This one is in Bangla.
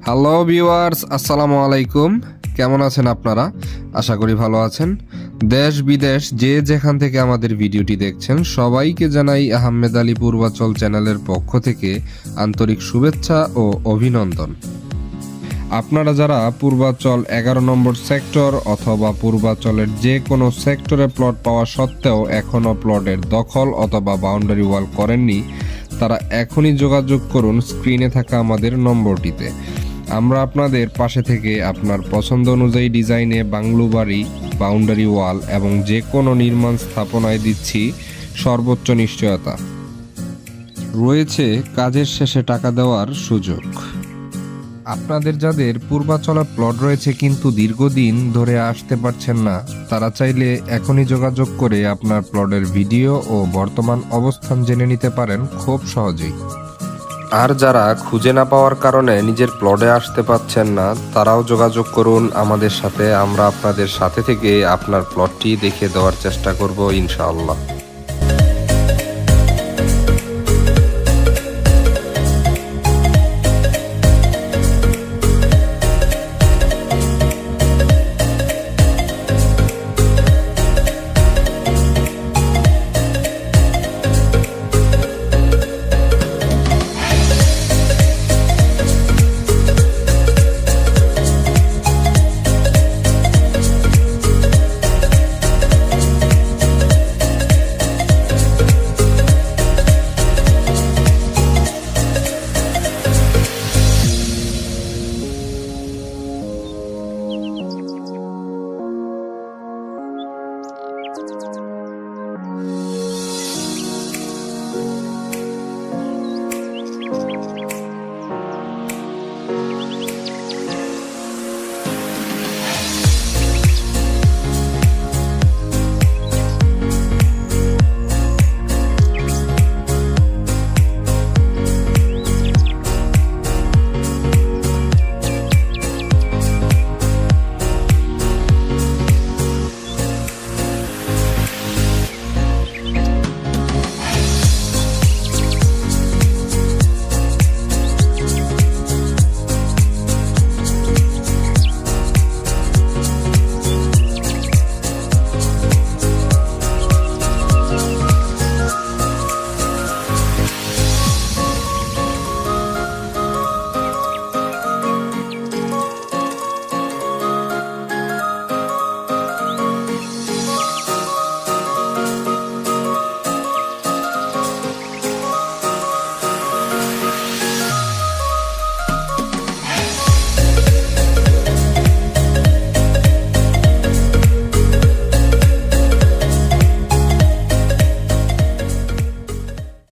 হ্যালো ভিউয়ার্স, আসসালামু আলাইকুম। কেমন আছেন আপনারা? আশা করি ভালো আছেন। দেশ বিদেশ যে যেখান থেকে আমাদের ভিডিওটি দেখছেন সবাইকে জানাই আহমেদ আলী পূর্বাচল চ্যানেলের পক্ষ থেকে আন্তরিক শুভেচ্ছা ও অভিনন্দন। আপনারা যারা পূর্বাচল 11 নম্বর সেক্টর অথবা পূর্বাচলের যে কোনো সেক্টরে প্লট পাওয়া সত্ত্বেও এখনও প্লটের দখল অথবা বাউন্ডারি ওয়াল করেননি, তারা এখনই যোগাযোগ করুন স্ক্রিনে থাকা আমাদের নম্বরটিতে। আমরা আপনাদের পাশে থেকে আপনার পছন্দ অনুযায়ী ডিজাইনে বাংলো বাড়ি, বাউন্ডারি ওয়াল এবং যে কোনো নির্মাণ স্থাপনায় দিচ্ছি সর্বোচ্চ নিশ্চয়তা। রয়েছে কাজের শেষে টাকা দেওয়ার সুযোগ। আপনাদের যাদের পূর্বাচলে প্লট রয়েছে কিন্তু দীর্ঘদিন ধরে আসতে পারছেন না, তারা চাইলে এখনই যোগাযোগ করে আপনার প্লটের ভিডিও ও বর্তমান অবস্থান জেনে নিতে পারেন খুব সহজেই। আর যারা খুঁজে না পাওয়ার কারণে নিজের প্লটে আসতে পারছেন না, তারাও যোগাযোগ করুন আমাদের সাথে। আমরা আপনাদের সাথে থেকে আপনার প্লটটি দেখে দেওয়ার চেষ্টা করব ইনশাআল্লাহ।